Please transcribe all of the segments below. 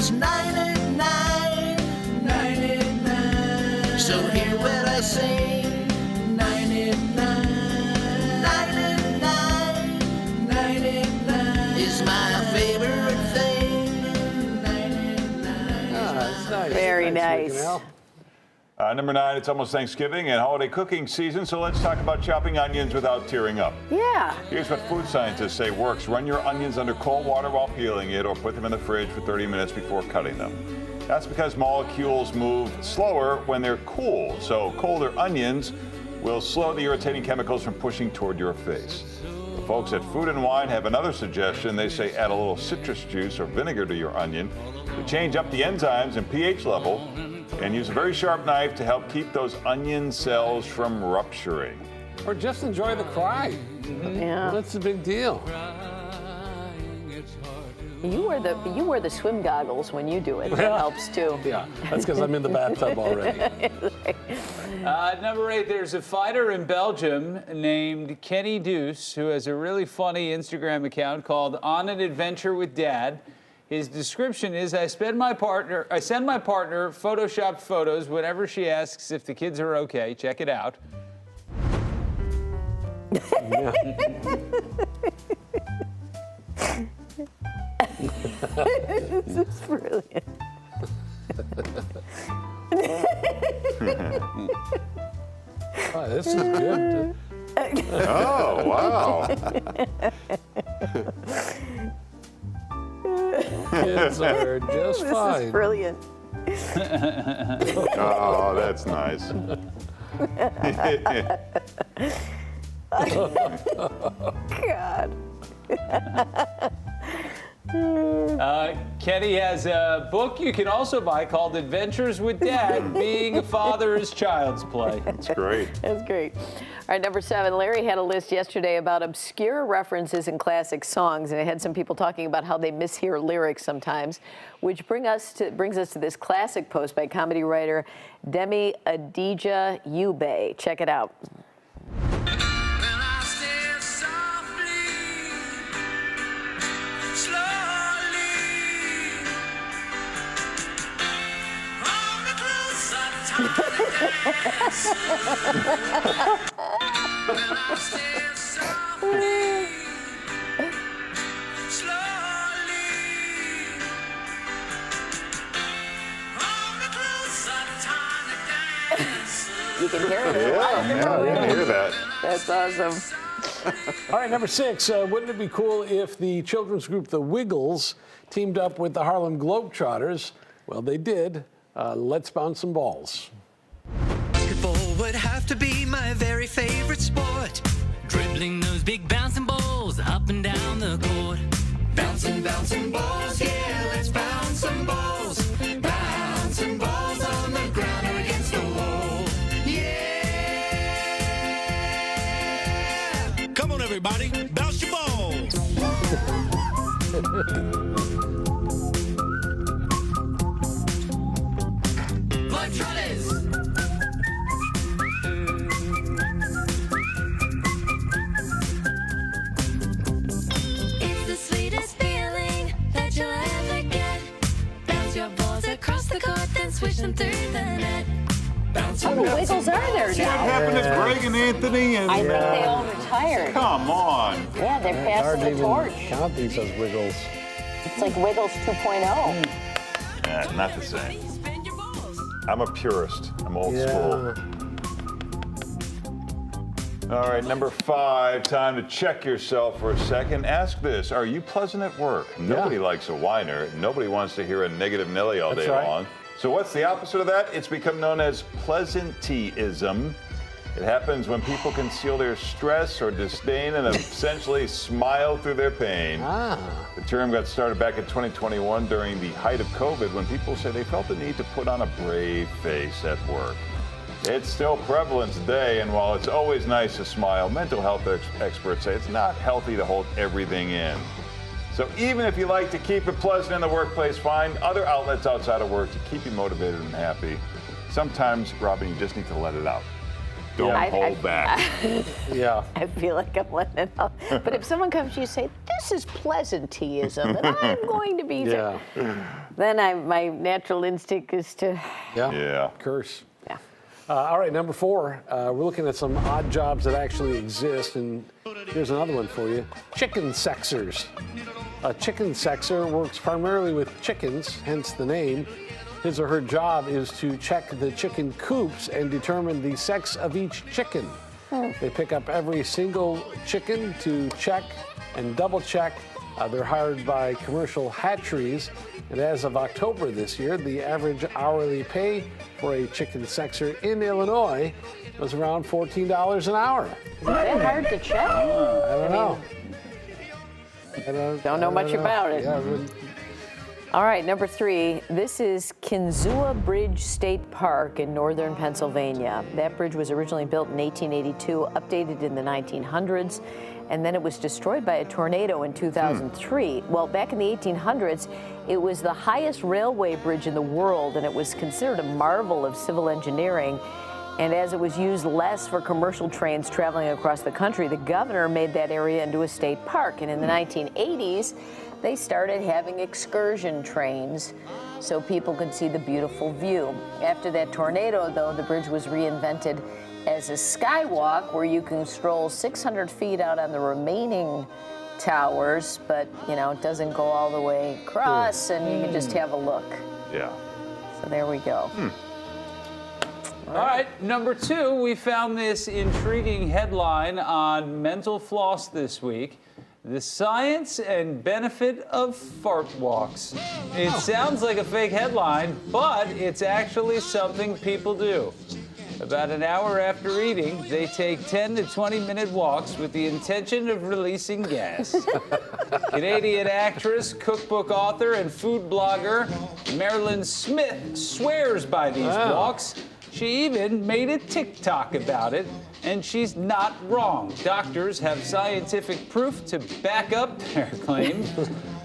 It's 99, 99. So hear what I say. 99, 99, 99 is my favorite thing. 99. That's nice. Very Thanks, nice. Al. Number 9, it's almost Thanksgiving and holiday cooking season, so let's talk about chopping onions without tearing up. Yeah. Here's what food scientists say works. Run your onions under cold water while peeling it, or put them in the fridge for 30 minutes before cutting them. That's because molecules move slower when they're cool, so colder onions will slow the irritating chemicals from pushing toward your face. The folks at Food and Wine have another suggestion. They say add a little citrus juice or vinegar to your onion to change up the enzymes and pH level, and use a very sharp knife to help keep those onion cells from rupturing. Or just enjoy the cry. Yeah. That's a big deal. You wear the swim goggles when you do it. That helps too. Yeah, that's because I'm in the bathtub already. Number 8, there's a fighter in Belgium named Kenny Deuce who has a really funny Instagram account called On an Adventure with Dad. His description is, I send my partner photoshopped photos whenever she asks if the kids are okay. Check it out. This is brilliant. Oh, this is good. Oh, wow. Kids are just This fine. is brilliant. Oh, that's nice. God. Kenny has a book you can also buy called Adventures with Dad, Being a Father is Child's Play. That's great. That's great. All right, number 7. Larry had a list yesterday about obscure references in classic songs, and it had some people talking about how they mishear lyrics sometimes, which brings us to this classic post by comedy writer Demi Adija Ube. Check it out. You can hear it. Yeah, we can hear that. That's awesome. All right, number 6. Wouldn't it be cool if the children's group The Wiggles teamed up with the Harlem Globetrotters? Well, they did. Let's bounce some balls. Basketball would have to be my very favorite sport. Dribbling those big bouncing balls up and down the court. Bouncing, bouncing balls, yeah, let's bounce some balls. Bouncing balls on the ground or against the wall. Yeah! Come on, everybody, bounce your balls. Globetrotters! It's the sweetest feeling that you'll ever get. Bounce your balls across the court, then switch them through the net. Oh, the Wiggles are there What now. happened to Greg and Anthony? And I think they all retired. come on. Yeah, they're passing the torch. Count these as Wiggles. It's like Wiggles 2.0. Not the same. I'm a purist. I'm old school. All right, number 5, time to check yourself for a second. Ask this, are you pleasant at work? Nobody likes a whiner. Nobody wants to hear a negative Nelly all That's day right. long. So what's the opposite of that? It's become known as pleasanteeism. It happens when people conceal their stress or disdain and essentially smile through their pain. The term got started back in 2021 during the height of COVID, when people said they felt the need to put on a brave face at work. It's still prevalent today, and while it's always nice to smile, mental health experts say it's not healthy to hold everything in. So even if you like to keep it pleasant in the workplace, find other outlets outside of work to keep you motivated and happy. Sometimes, Robin, you just need to let it out. Don't I- hold back. Yeah. I feel like I'm letting it out. But if someone comes to you and say, this is pleasantism, and I'm going to be, Yeah. then my natural instinct is to, Yeah. Yeah. Curse. yeah. All right, number 4. We're looking at some odd jobs that actually exist, and here's another one for you. Chicken sexers. A chicken sexer works primarily with chickens, hence the name. His or her job is to check the chicken coops and determine the sex of each chicken. They pick up every single chicken to check and double check. They're hired by commercial hatcheries. And as of October this year, the average hourly pay for a chicken sexer in Illinois was around $14 an hour. Is that hard to check? I don't know. Don't know much about it. Yeah, I wouldn't- All right, number 3. This is Kinzua Bridge State Park in northern Pennsylvania. That bridge was originally built in 1882, updated in the 1900s, and then it was destroyed by a tornado in 2003. Well, back in the 1800s, it was the highest railway bridge in the world, and it was considered a marvel of civil engineering. And as it was used less for commercial trains traveling across the country, the governor made that area into a state park. And in the 1980s, they started having excursion trains so people could see the beautiful view. After that tornado, though, the bridge was reinvented as a skywalk where you can stroll 600 feet out on the remaining towers, but, you know, it doesn't go all the way across, and you can just have a look. Yeah. So there we go. All right, number 2, we found this intriguing headline on Mental Floss this week. The science and benefit of fart walks. It sounds like a fake headline, but it's actually something people do. About an hour after eating, they take 10 to 20-minute walks with the intention of releasing gas. Canadian actress, cookbook author, and food blogger Marilyn Smith swears by these walks. She even made a TikTok about it, and she's not wrong. Doctors have scientific proof to back up their claims.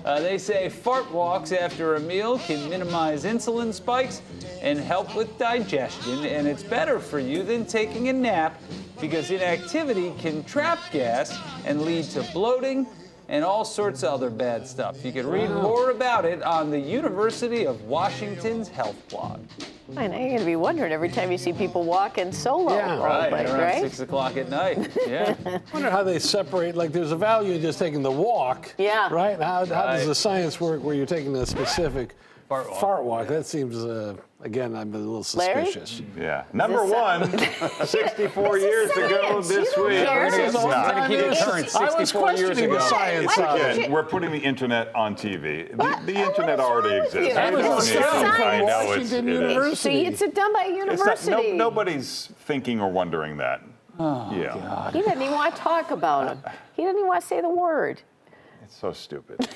They say fart walks after a meal can minimize insulin spikes and help with digestion, and it's better for you than taking a nap because inactivity can trap gas and lead to bloating and all sorts of other bad stuff. You can read more about it on the University of Washington's health blog. I know you're going to be wondering every time you see people walking solo Yeah. all Right, night, around right? 6 o'clock at night. Yeah. I wonder how they separate, like there's a value in just taking the walk. Yeah. Right? How does Right. the science work where you're taking a specific Fart walk. That seems, again, I'm a little Larry? suspicious. Yeah. Number 1, 64 years ago science. this You don't week. care. This is It's all not. We're gonna keep it Yes. current. I was 64 years questioning ago. the science It's of it. again, we're putting the internet on TV. The internet What's already wrong with you? exists. That was I a mean, study from I know Washington it is. University. See, it's done by a It's not, university. nobody's thinking or wondering that. Oh, Yeah. He doesn't even want to talk about him. He doesn't even want to say the word. It's so stupid.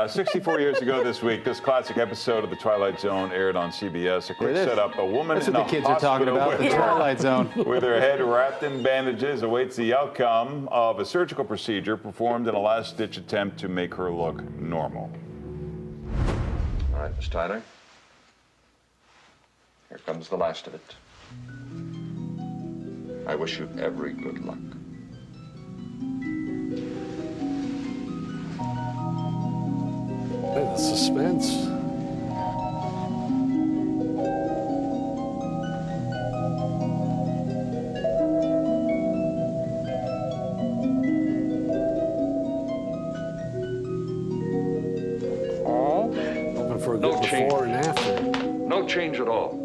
64 years ago this week, this classic episode of The Twilight Zone aired on CBS. A quick It is. setup, a woman That's in what a the kids are talking hospital about, the with, Twilight Zone. with her head wrapped in bandages awaits the outcome of a surgical procedure performed in a last-ditch attempt to make her look normal. All right, Miss Tyler. Here comes the last of it. I wish you every good luck. The suspense. Hoping for a No good change. before and after. No change at all.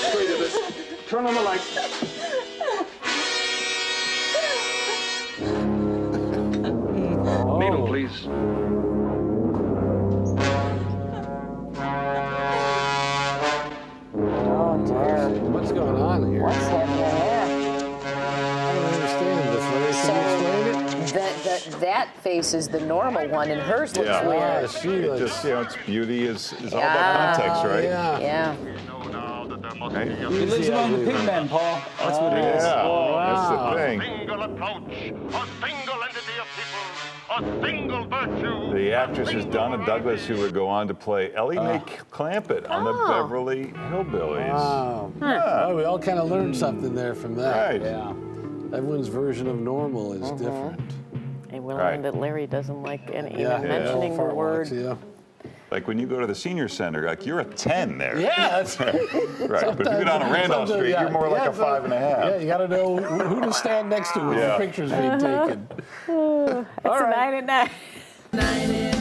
Straight of it. Turn on the light. Needle, please. Oh, dear. What's going on here? What's happening there? I don't understand this. Larry. Can you explain it? That face is the normal one, and hers looks Yeah. weird. Ah, she It looks. just, its beauty is all Yeah. about context, right? Yeah. Yeah. Right? He lives among the pig men, Paul. That's what it is. Yeah, that's the thing. Single approach, a single entity of people a single virtue. The actress is Donna Douglas, who would go on to play Ellie Mae Clampett on the Beverly Hillbillies. Wow. Well, we all kind of learned something there from that. Right. Yeah. Everyone's version of normal is different. And we Right. learned that Larry doesn't like even Yeah, mentioning the fart word. walks, yeah. Like when you go to the senior center, like you're a 10 there. Yeah, that's Right. But if you go down to Randolph Street, you're more like a 5.5. Yeah, you got to know who to stand next to when Yeah. the picture's being taken. That's a 9 at 9.